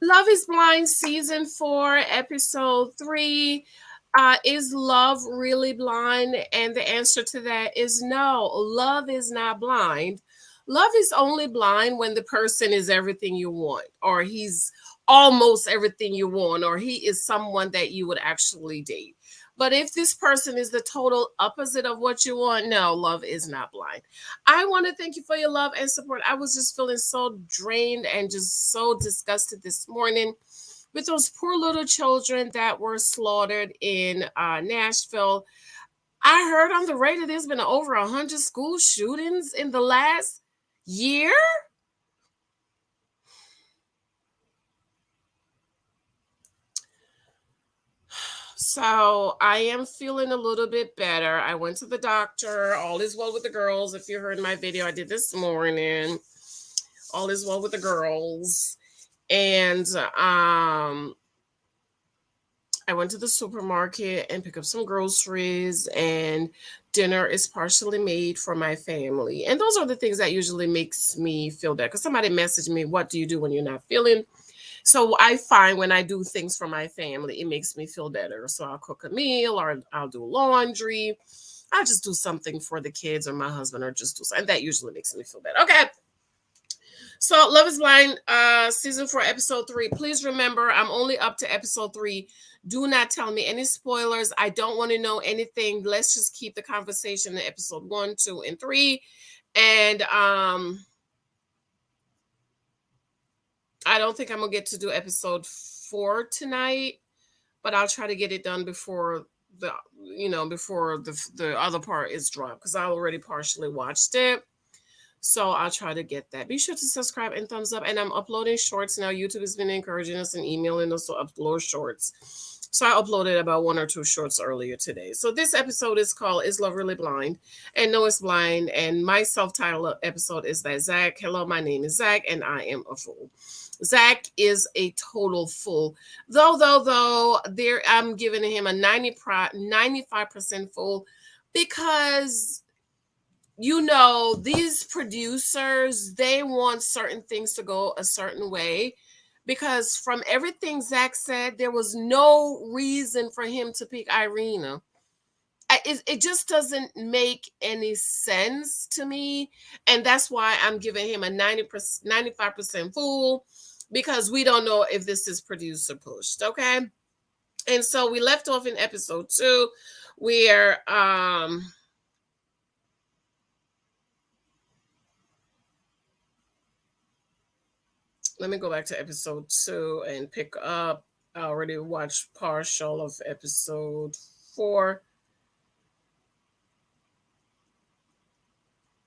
Love is Blind season 4, episode 3. Is love really blind? And the answer to that is no. Love is not blind. Love is only blind when the person is everything you want, or he's almost everything you want, or he is someone that you would actually date. But if this person is the total opposite of what you want, no, love is not blind. I want to thank you for your love and support. I was just feeling so drained and just so disgusted this morning with those poor little children that were slaughtered in Nashville. I heard on the radio there's been over 100 school shootings in the last year. So I am feeling a little bit better. I went to the doctor. All is well with the girls. If you heard my video I did this morning, all is well with the girls. And I went to the supermarket and picked up some groceries, and dinner is partially made for my family. And those are the things that usually makes me feel better. Because somebody messaged me, "What do you do when you're not feeling?" So I find when I do things for my family, it makes me feel better. So I'll cook a meal, or I'll do laundry. I'll just do something for the kids or my husband, or just do something. And that usually makes me feel better. Okay. So Love is Blind, season 4, episode 3. Please remember, I'm only up to episode 3. Do not tell me any spoilers. I don't want to know anything. Let's just keep the conversation in episode 1, 2, and 3. And I don't think I'm gonna get to do episode 4 tonight, but I'll try to get it done before the before the other part is dropped, because I already partially watched it. So I'll try to get that. Be sure to subscribe and thumbs up. And I'm uploading shorts now. YouTube has been encouraging us and emailing us to upload shorts. So I uploaded about 1 or 2 shorts earlier today. So this episode is called "Is Love Really Blind?" And no, it's blind. And my self-titled episode is that ZACK. Hello, my name is ZACK, and I am a fool. ZACK is a total fool. Though, there I'm giving him a 95% fool, because these producers, they want certain things to go a certain way, because from everything ZACK said, there was no reason for him to pick Irina. It just doesn't make any sense to me. And that's why I'm giving him a 90%, 95% fool, because we don't know if this is producer pushed. Okay. And so we left off in episode 2 where let me go back to episode 2 and pick up. I already watched partial of episode 4.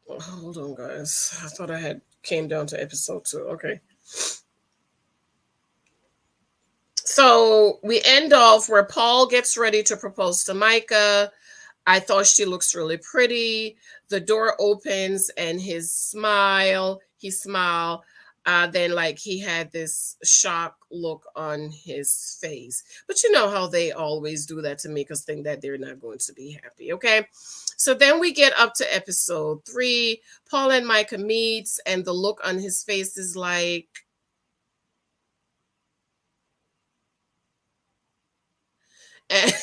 Oh, hold on, guys. I thought I had came down to episode 2. Okay. So we end off where Paul gets ready to propose to Micah. I thought she looks really pretty. The door opens and he smiled. Then like he had this shock look on his face. But you know how they always do that to make us think that they're not going to be happy. Okay. So then we get up to episode 3. Paul and Micah meets, and the look on his face is like, and,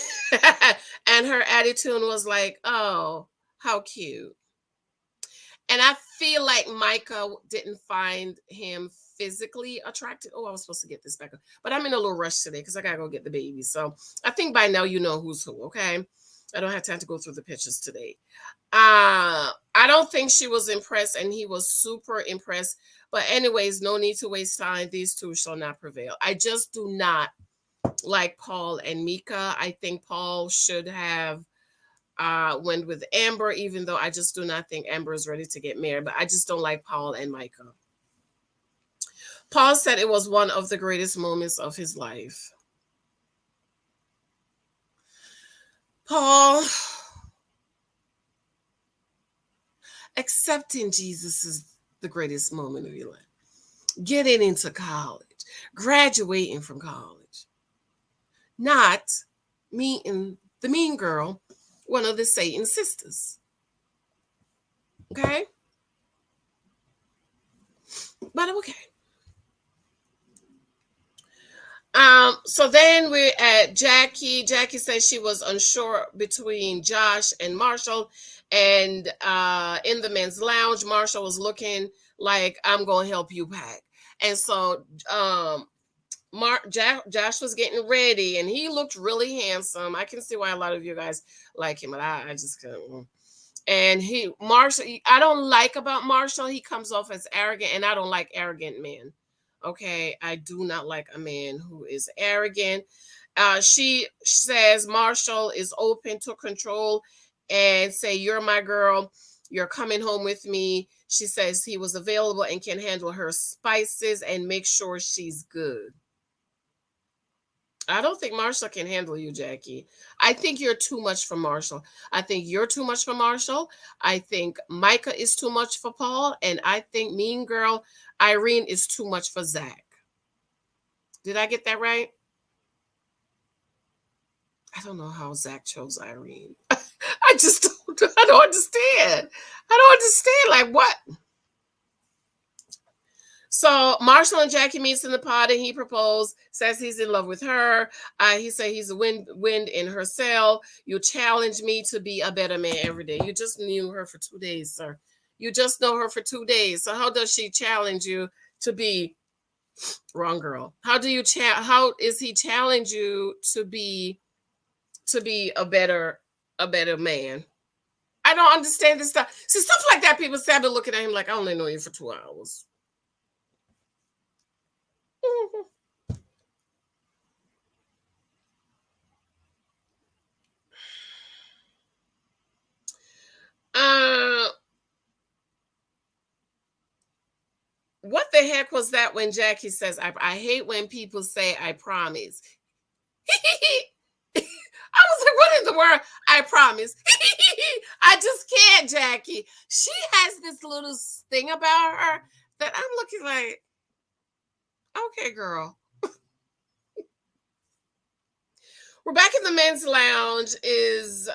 and her attitude was like, "Oh, how cute." And I feel like Micah didn't find him physically attractive. Oh, I was supposed to get this back up, but I'm in a little rush today because I gotta go get the baby. So I think by now you know who's who. Okay, I don't have time to go through the pictures today. I don't think she was impressed, and he was super impressed. But anyways, no need to waste time. These two shall not prevail. I just do not like Paul and Micah. I think Paul should have went with Amber, even though I just do not think Amber is ready to get married. But I just don't like Paul and Micah. Paul said it was one of the greatest moments of his life. Paul, accepting Jesus is the greatest moment of your life. Getting into college, graduating from college, not meeting the mean girl, one of the Satan sisters. Okay? But okay. So then we're at Jackie. Jackie says she was unsure between Josh and Marshall. And in the men's lounge, Marshall was looking like, I'm gonna help you pack. And so Josh was getting ready and he looked really handsome. I can see why a lot of you guys like him, but I just couldn't. And Marshall, I don't like about Marshall, he comes off as arrogant, and I don't like arrogant men. Okay, I do not like a man who is arrogant. She says Marshall is open to control and say, "You're my girl. You're coming home with me." She says he was available and can handle her spices and make sure she's good. I don't think Marshall can handle you, Jackie. I think you're too much for Marshall. I think you're too much for Marshall. I think Micah is too much for Paul. And I think Mean Girl Irene is too much for Zach. Did I get that right? I don't know how Zach chose Irene. I just don't, I don't understand. I don't understand. Like what? So Marshall and Jackie meets in the pod and he proposed, says he's in love with her. He said he's a wind in her sail. You challenge me to be a better man every day. You just knew her for 2 days, sir. You just know her for 2 days. So how does she challenge you to be wrong girl? How is he challenge you to be a better man? I don't understand this stuff. See, stuff like that, people say, I've been looking at him like, I only know you for 2 hours. Uh, what the heck was that when Jackie says, I hate when people say I promise. I was like, what in the world? I promise. I just can't, Jackie. She has this little thing about her that I'm looking like, okay, girl. We're back in the men's lounge. Is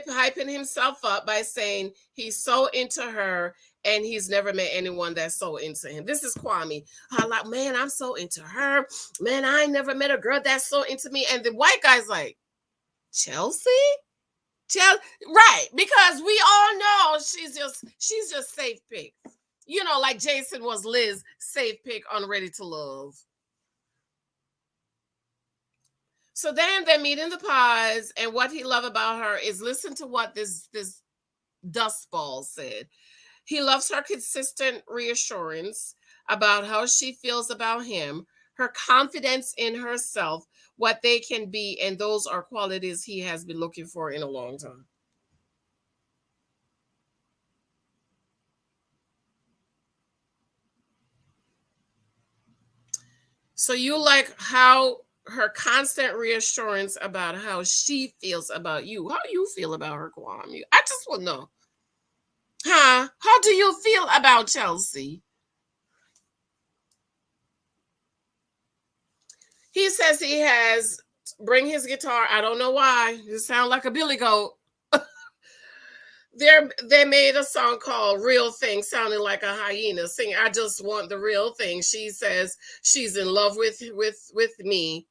hyping himself up by saying he's so into her and he's never met anyone that's so into him. This is Kwame. I like, man, I'm so into her. Man, I ain't never met a girl that's so into me. And the white guy's like, Chelsea? Right, because we all know she's just safe pick. You know, like Jason was Liz safe pick on Ready to Love. So then they meet in the pods, and what he loved about her is listen to what this dustball said. He loves her consistent reassurance about how she feels about him, her confidence in herself, what they can be, and those are qualities he has been looking for in a long time. So you like how her constant reassurance about how she feels about you. How do you feel about her, Kwame? I just want to know. Huh? How do you feel about Chelsea? He says he has bring his guitar. I don't know why. You sound like a billy goat. They made a song called Real Thing, sounding like a hyena singing, I just want the real thing. She says she's in love with me.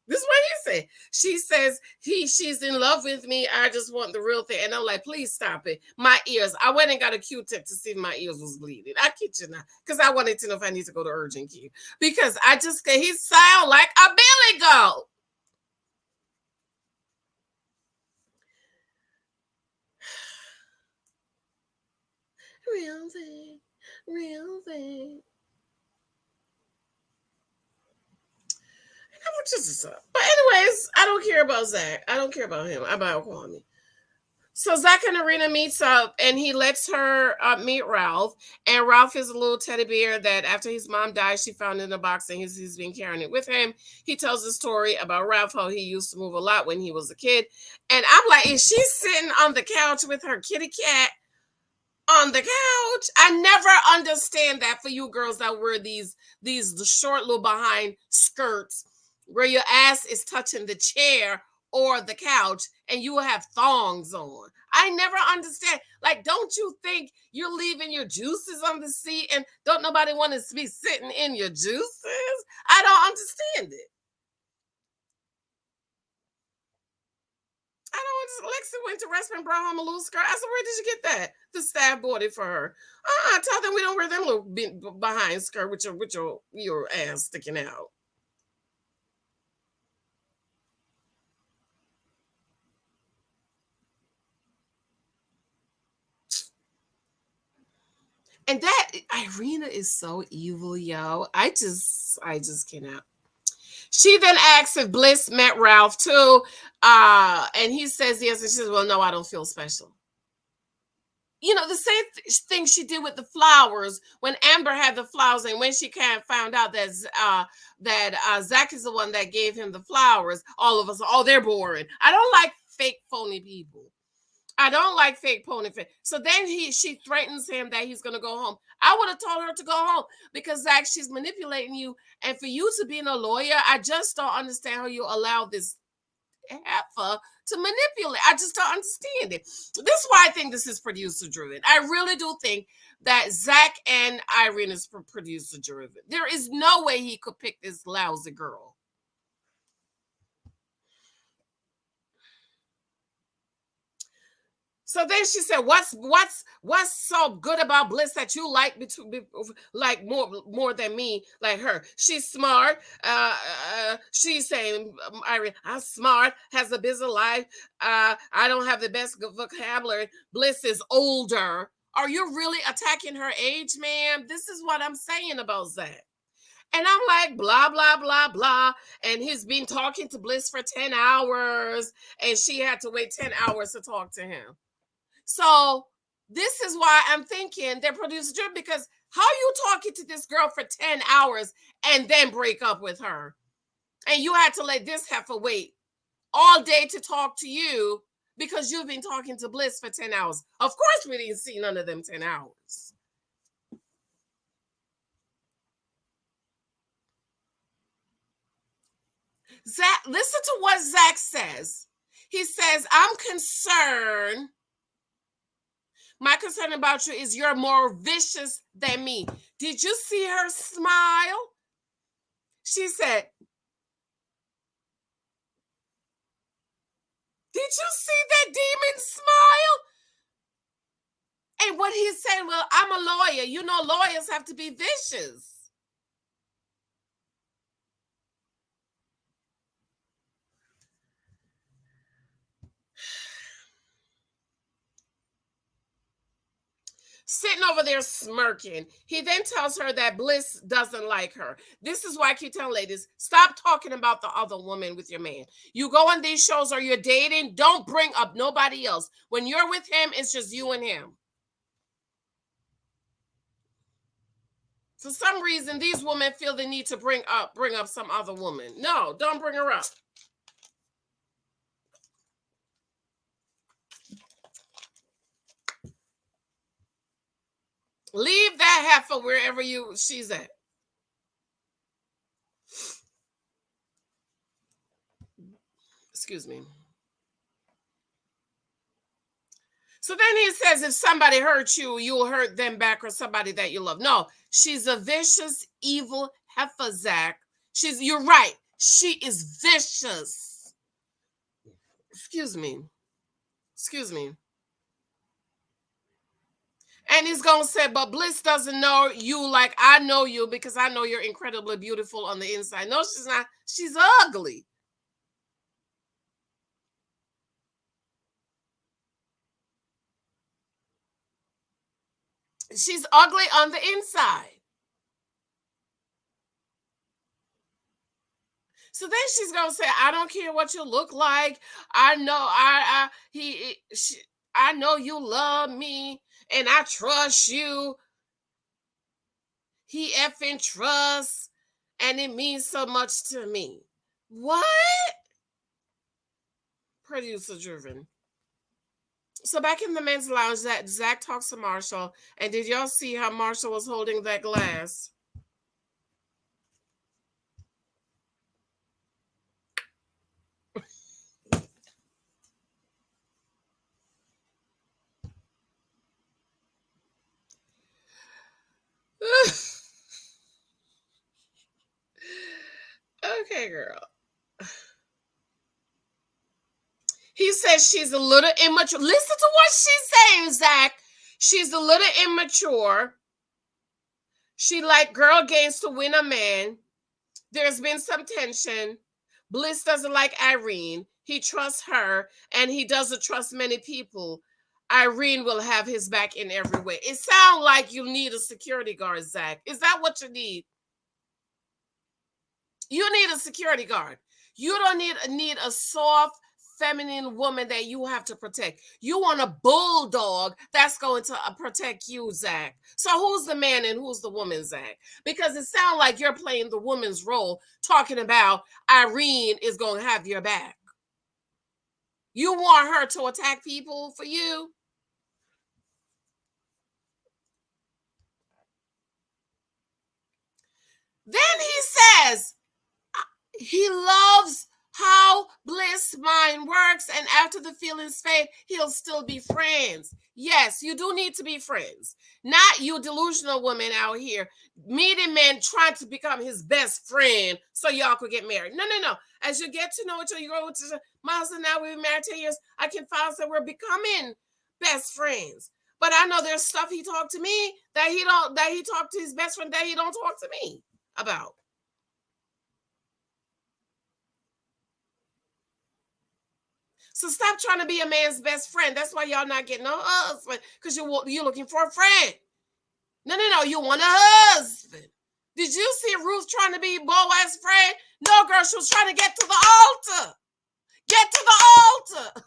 This is what he said. She says she's in love with me. I just want the real thing. And I'm like, please stop it. My ears. I went and got a Q-tip to see if my ears was bleeding. I kid you not. Because I wanted to know if I need to go to urgent care. Because he sound like a billy goat. Real thing. Real thing. But anyways, I don't care about Zach. I don't care about him. About Kwame. So Zach and Irina meets up and he lets her meet Ralph. And Ralph is a little teddy bear that after his mom died, she found in a box and he's been carrying it with him. He tells a story about Ralph, how he used to move a lot when he was a kid. And I'm like, is she sitting on the couch with her kitty cat on the couch? I never understand that for you girls that wear these short little behind skirts where your ass is touching the chair or the couch, and you will have thongs on. I never understand. Like, don't you think you're leaving your juices on the seat, and don't nobody want to be sitting in your juices? I don't understand it. I don't understand. Lexi went to restaurant, brought home a little skirt. I said, where did you get that? The staff bought it for her. Tell them we don't wear them little behind skirt with your ass sticking out. And that Irina is so evil, yo. I just cannot. She then asks if Bliss met Ralph too. And he says yes. And she says, well, no, I don't feel special. You know, the same thing she did with the flowers when Amber had the flowers, and when she found out that Zach is the one that gave him the flowers, all of us, oh, they're boring. I don't like fake phony people. I don't like fake pony face. So then she threatens him that he's gonna go home. I would have told her to go home because Zach, she's manipulating you. And for you to be a lawyer, I just don't understand how you allow this heifer to manipulate. I just don't understand it. This is why I think this is producer driven. I really do think that Zach and Irene is producer driven. There is no way he could pick this lousy girl. So then she said, "What's so good about Bliss that you like more than me, like her? She's smart. She's saying, Irene, I'm smart, has a busy life. I don't have the best vocabulary. Bliss is older. Are you really attacking her age, ma'am? This is what I'm saying about Zach." And I'm like, blah, blah, blah, blah. And he's been talking to Bliss for 10 hours, and she had to wait 10 hours to talk to him. So this is why I'm thinking they're producer driven, because how you talking to this girl for 10 hours and then break up with her? And you had to let this heifer wait all day to talk to you because you've been talking to Bliss for 10 hours. Of course, we didn't see none of them 10 hours. Zach, listen to what Zach says. He says, I'm concerned. My concern about you is you're more vicious than me. Did you see her smile? She said, did you see that demon smile? And what he said, well, I'm a lawyer. You know, lawyers have to be vicious. Sitting over there smirking. He then tells her that Bliss doesn't like her. This is why I keep telling ladies, stop talking about the other woman with your man. You go on these shows or you're dating, don't bring up nobody else. When you're with him, it's just you and him. For some reason, these women feel the need to bring up some other woman. No, don't bring her up. Leave that heifer wherever she's at. Excuse me. So then he says, if somebody hurts you, you'll hurt them back, or somebody that you love. No, she's a vicious, evil heifer, Zach. You're right. She is vicious. Excuse me. Excuse me. And he's going to say, but Bliss doesn't know you like I know you, because I know you're incredibly beautiful on the inside. No, she's not. She's ugly. She's ugly on the inside. So then she's gonna say, "I don't care what you look like. I know I know you love me, and I trust you. He effing trusts, and it means so much to me." What? Producer driven. So back in the men's lounge, that Zach talks to Marshall, and did y'all see how Marshall was holding that glass? Okay, girl. He says she's a little immature. Listen to what she's saying, Zach. She's a little immature. She like girl games to win a man. There's been some tension. Bliss doesn't like Irene. He trusts her, and he doesn't trust many people. Irene will have his back in every way. It sounds like you need a security guard, Zach. Is that what you need? You need a security guard. You don't need a soft, feminine woman that you have to protect. You want a bulldog that's going to protect you, Zach. So who's the man and who's the woman, Zach? Because it sounds like you're playing the woman's role, talking about Irene is going to have your back. You want her to attack people for you? Then he says, he loves how Bliss mind works, and after the feelings fade, he'll still be friends. Yes, you do need to be friends. Not you delusional women out here meeting men trying to become his best friend so y'all could get married. No, no, no. As you get to know each other, you go to my husband. Now we've been married 10 years. I can find that we're becoming best friends. But I know there's stuff he talked to me that he talked to his best friend that he don't talk to me about. So stop trying to be a man's best friend. That's why y'all not getting no husband, because you're looking for a friend. No, no, no. You want a husband. Did you see Ruth trying to be Boaz's friend? No, girl, she was trying to get to the altar. Get to the altar.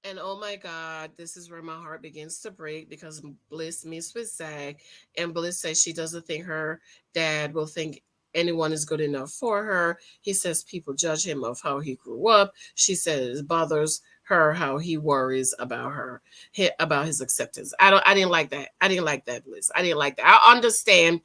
And oh my God, this is where my heart begins to break because Bliss meets with Zach, and Bliss says she doesn't think her dad will think anyone is good enough for her. He says people judge him of how he grew up. She says it bothers her how he worries about her, about his acceptance. I didn't like that. I didn't like that, Bliss. I didn't like that. I understand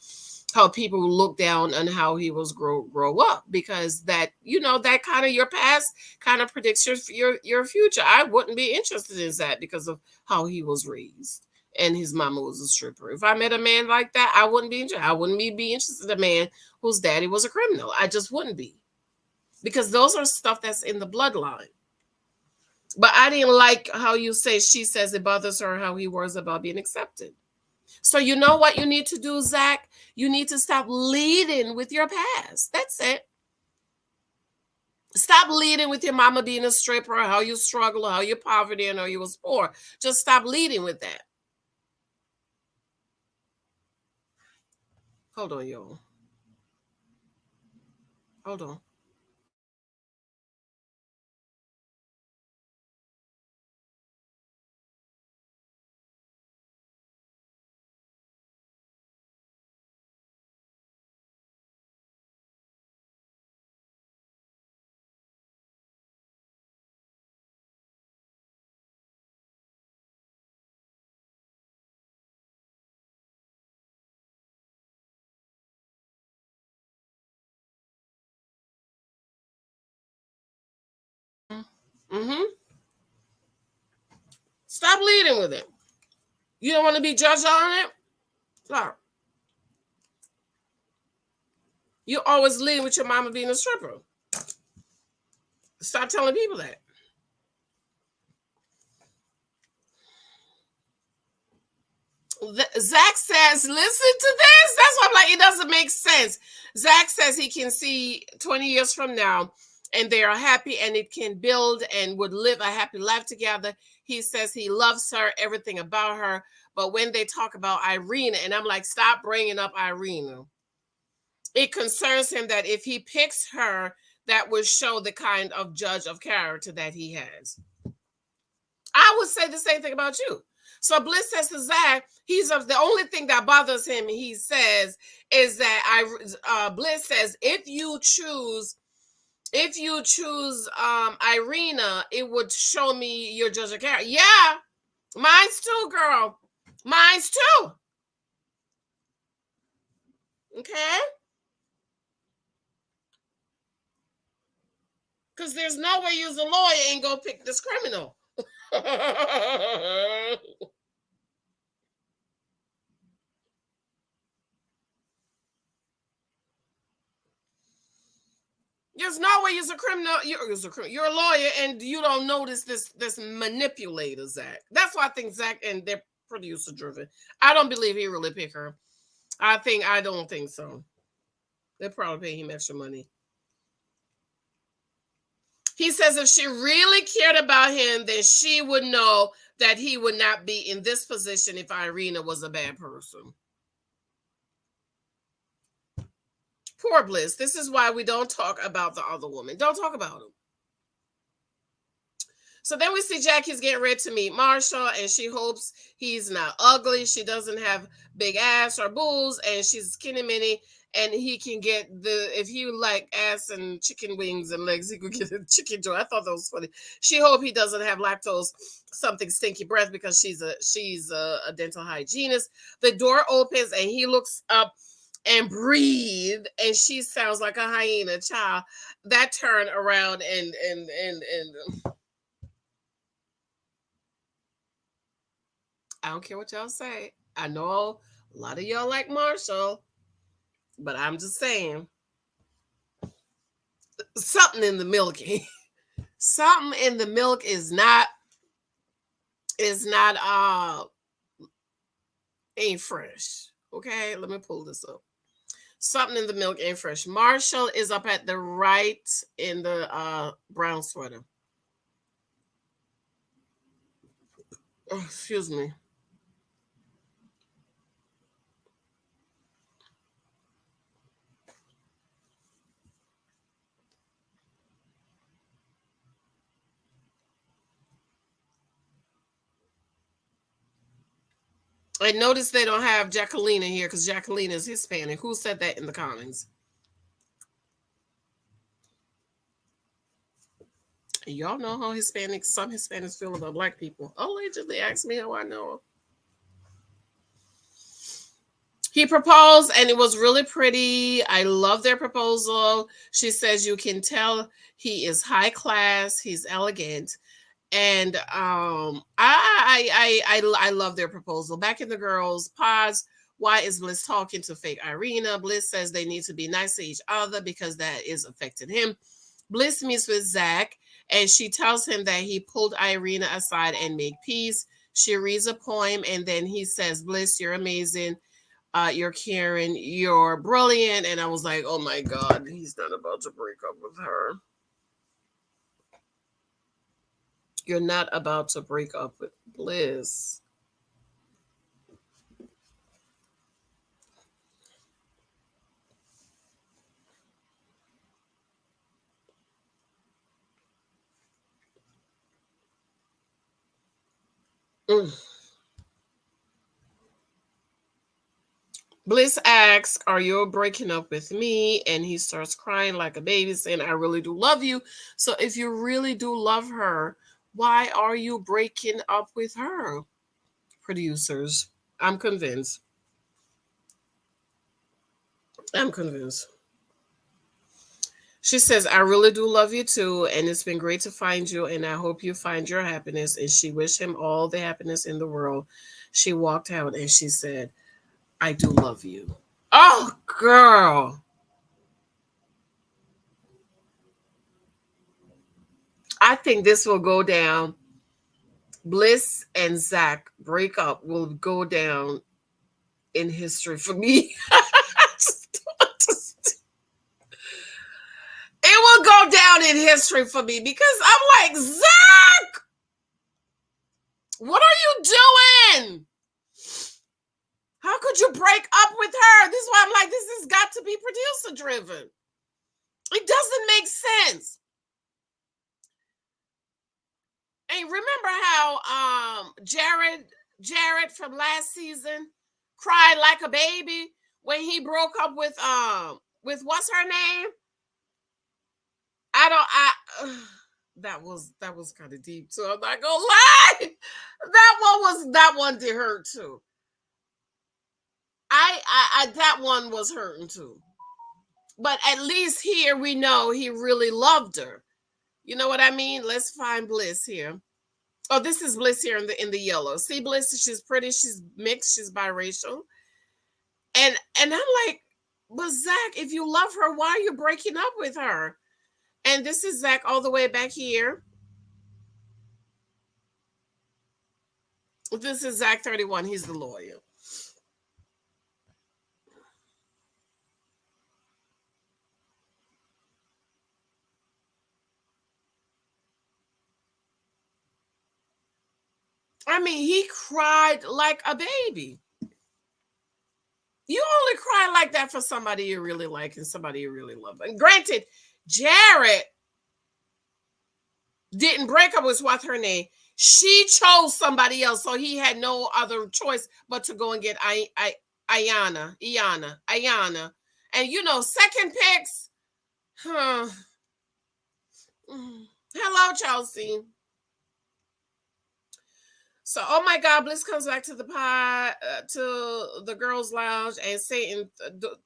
how people look down on how he was grow up, because that, that kind of your past kind of predicts your future. I wouldn't be interested in that because of how he was raised, and his mama was a stripper. If I met a man like that, I wouldn't be interested. I wouldn't be interested in a man whose daddy was a criminal. I just wouldn't be, because those are stuff that's in the bloodline. But I didn't like how you say she says it bothers her how he worries about being accepted. So you know what you need to do, Zach? You need to stop leading with your past. That's it. Stop leading with your mama being a stripper, or how you struggle, or how you're poverty, and how you was poor. Just stop leading with that. Hold on, y'all. Hold on. Mm-hmm. Stop leading with it. You don't want to be judged on it? Sorry. You always lead with your mama being a stripper. Stop telling people that. Zach says, listen to this. That's why I'm like, it doesn't make sense. Zach says he can see 20 years from now and they are happy and it can build and would live a happy life together. He says he loves her, everything about her. But when they talk about Irina, and I'm like, stop bringing up Irina. It concerns him that if he picks her, that would show the kind of judge of character that he has. I would say the same thing about you. So Bliss says to Zach, the only thing that bothers him, he says, is that Bliss says if you choose Irina, it would show me your judge of character. Yeah, mine's too, girl. Mine's too. Okay? Because there's no way you're a lawyer and go pick this criminal. There's no way you're a criminal. You're a lawyer, and you don't notice this manipulator, Zach. That's why I think Zach and they're producer driven. I don't believe he really picked her. I don't think so. They probably pay him extra money. He says if she really cared about him, then she would know that he would not be in this position if Irina was a bad person. Poor Bliss. This is why we don't talk about the other woman. Don't talk about him. So then we see Jackie's getting ready to meet Marshall, and she hopes he's not ugly. She doesn't have big ass or boobs, and she's skinny mini, and he can get if you like ass and chicken wings and legs, he could get a chicken joint. I thought that was funny. She hope he doesn't have lactose something stinky breath because she's a dental hygienist. The door opens and he looks up and breathe, and she sounds like a hyena. Child, that turn around and I don't care what y'all say. I know a lot of y'all like Marshall, but I'm just saying something in the milk. Something in the milk is not ain't fresh. Okay, let me pull this up. Something in the milk ain't fresh. Marshall is up at the right in the brown sweater. Oh, excuse me. I noticed they don't have Jacqueline in here because Jacqueline is Hispanic. Who said that in the comments? Y'all know how some Hispanics feel about black people. Allegedly, ask me how I know. He proposed and it was really pretty. I love their proposal. She says you can tell he is high class, he's elegant. And I love their proposal. Back in the girls' pods, why is Bliss talking to fake Irina? Bliss says they need to be nice to each other because that is affecting him. Bliss meets with Zach, and she tells him that he pulled Irina aside and made peace. She reads a poem, and then he says, Bliss, you're amazing. You're caring. You're brilliant. And I was like, oh my God, he's not about to break up with her. You're not about to break up with Bliss. Bliss asks, are you breaking up with me? And he starts crying like a baby, saying, I really do love you. So if you really do love her, why are you breaking up with her? Producers, I'm convinced. I'm convinced. She says, I really do love you too, and it's been great to find you, and I hope you find your happiness. And she wished him all the happiness in the world. She walked out and she said, I do love you. Oh, girl. I think this will go down. Bliss and Zach break up will go down in history for me. It will go down in history for me because I'm like, Zach, what are you doing? How could you break up with her? This is why I'm like, this has got to be producer driven. It doesn't make sense. And remember how Jared from last season cried like a baby when he broke up with what's her name? That was kind of deep too. I'm not gonna lie. That one did hurt too. I that one was hurting too. But at least here we know he really loved her. You know what I mean? Let's find Bliss here. Oh, this is Bliss here in the yellow. See Bliss, she's pretty, she's mixed, she's biracial. And I'm like, but Zach, if you love her, why are you breaking up with her? And this is Zach all the way back here. This is Zach 31. He's the lawyer. I mean, he cried like a baby. You only cry like that for somebody you really like and somebody you really love. And granted, Jared didn't break up with what's her name. She chose somebody else, so he had no other choice but to go and get Ayana. And you know, second picks. Huh. Hello, Chelsea. So, oh my God, Bliss comes back to the to the girls' lounge, and Satan,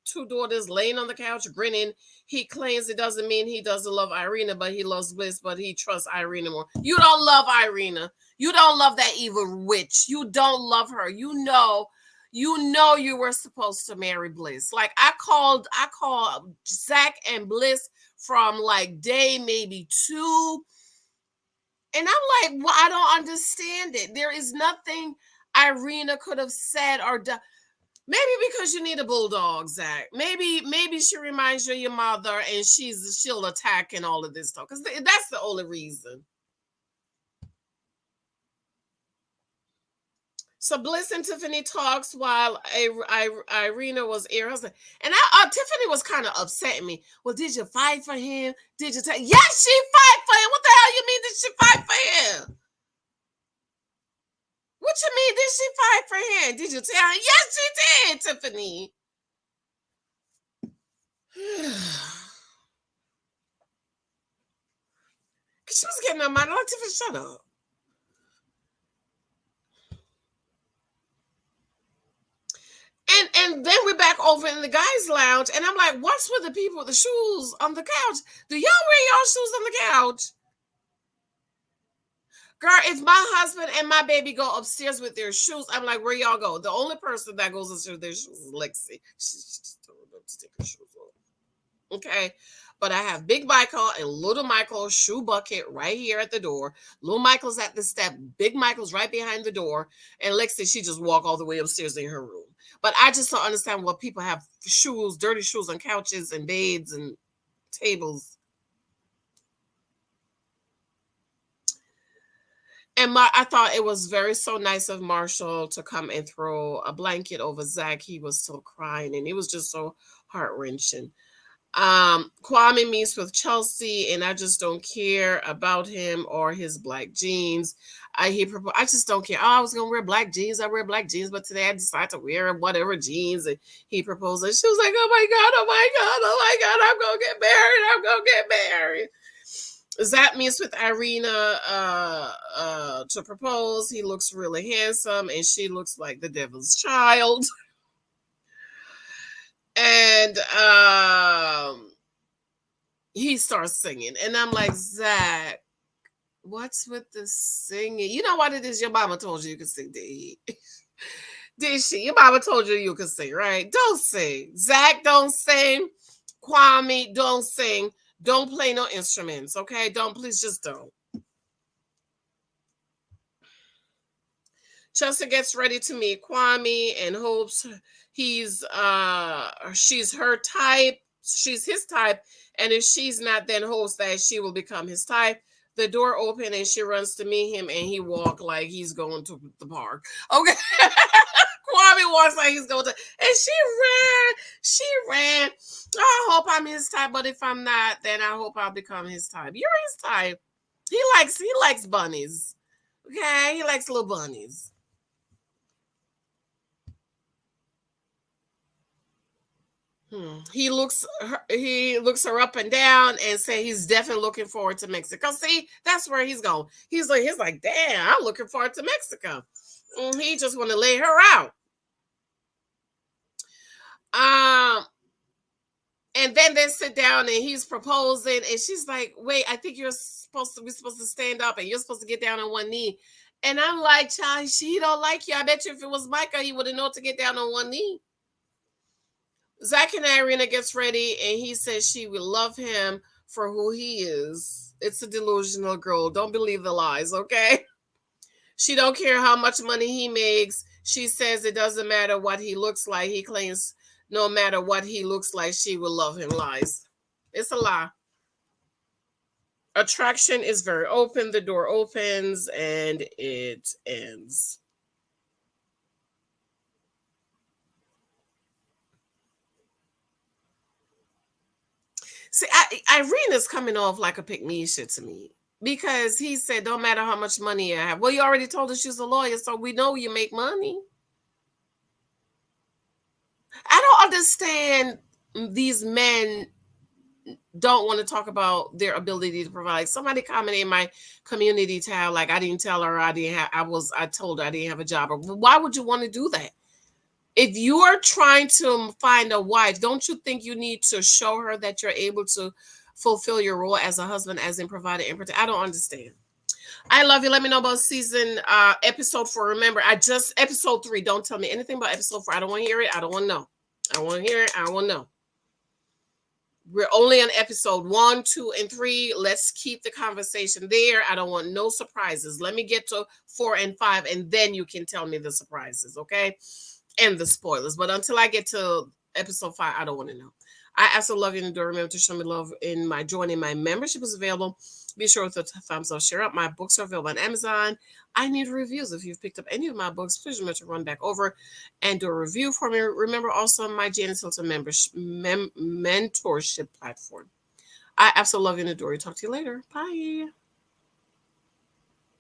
two daughters laying on the couch, grinning. He claims it doesn't mean he doesn't love Irina, but he loves Bliss, but he trusts Irina more. You don't love Irina. You don't love that evil witch. You don't love her. You know you were supposed to marry Bliss. Like I called Zach and Bliss from like day maybe 2. And I'm like, well, I don't understand it. There is nothing Irina could have said or done. Maybe because you need a bulldog, Zach. Maybe she reminds you of your mother and she'll attack and all of this stuff. Because that's the only reason. So Bliss and Tiffany talks while Irina was air husband. And Tiffany was kind of upsetting me. Well, did you fight for him? Did you tell? Yes, she fight for him. What the hell you mean did she fight for him? What you mean did she fight for him? Did you tell him? Yes, she did, Tiffany. She was getting her mind. Like, Tiffany, shut up. And then we're back over in the guys' lounge, and I'm like, what's with the people with the shoes on the couch? Do y'all wear y'all shoes on the couch? Girl, if my husband and my baby go upstairs with their shoes, I'm like, where y'all go? The only person that goes upstairs with their shoes is Lexi. She just told them to take her shoes off. Okay. But I have Big Michael and Little Michael's shoe bucket right here at the door. Little Michael's at the step. Big Michael's right behind the door. And Lexi, she just walk all the way upstairs in her room. But I just don't understand what people have shoes, dirty shoes on couches and beds and tables. And I thought it was very so nice of Marshall to come and throw a blanket over Zach. He was still crying, and it was just so heart wrenching. Kwame meets with Chelsea, and I just don't care about him or his black jeans. I just don't care. Oh, I was gonna wear black jeans. I wear black jeans, but today I decided to wear whatever jeans. And he proposed, and she was like, "Oh my God, oh my God, oh my God, I'm gonna get married. I'm gonna get married." Zach meets with Irina to propose. He looks really handsome, and she looks like the devil's child. And he starts singing, and I'm like, Zach, what's with the singing? You know what it is? Your mama told you could sing, did he? Did she? Your mama told you could sing, right? Don't sing. Zach, don't sing. Kwame, don't sing. Don't play no instruments, okay? Please just don't. Chelsea gets ready to meet Kwame and hopes she's her type. She's his type. And if she's not, then hopes that she will become his type. The door opened and she runs to meet him, and he walked like he's going to the park. Okay. Kwame walks like he's going to, and she ran. I hope I'm his type, but if I'm not, then I hope I'll become his type. You're his type. He likes bunnies. Okay, he likes little bunnies. He looks her up and down and say he's definitely looking forward to Mexico. See, that's where he's going. He's like, damn, I'm looking forward to Mexico. He just want to lay her out. And then they sit down and he's proposing, and she's like, wait, I think we're supposed to stand up and you're supposed to get down on one knee. And I'm like, child, she don't like you. I bet you if it was Micah, he would have known to get down on one knee. Zach and Irina gets ready, and he says she will love him for who he is. It's a delusional girl. Don't believe the lies, okay? She don't care how much money he makes. She says it doesn't matter what he looks like. He claims no matter what he looks like, she will love him. Lies. It's a lie. Attraction is very open. The door opens and it ends. See, Irina's coming off like a pick me shit to me because he said, "Don't matter how much money I have." Well, you already told us she's a lawyer, so we know you make money. I don't understand these men don't want to talk about their ability to provide. Somebody commented in my community tab, like I didn't tell her I told her I didn't have a job. Or why would you want to do that? If you're trying to find a wife, don't you think you need to show her that you're able to fulfill your role as a husband, as in provider and protector? I don't understand. I love you. Let me know about season episode 4. Remember, I just episode 3. Don't tell me anything about episode 4. I don't want to hear it. I don't want to know. I want to hear it. I want to know. We're only on episode 1, 2, and 3. Let's keep the conversation there. I don't want no surprises. Let me get to 4 and 5, and then you can tell me the surprises, okay? And the spoilers. But until I get to episode 5, I don't want to know. I absolutely love you and adore. Remember to show me love in my joining my membership is available. Be sure to thumbs up, share up. My books are available on Amazon. I need reviews. If you've picked up any of my books, please remember to run back over and do a review for me. Remember also my Janice Hylton mentorship platform. I absolutely love you and adore you. Talk to you later. Bye.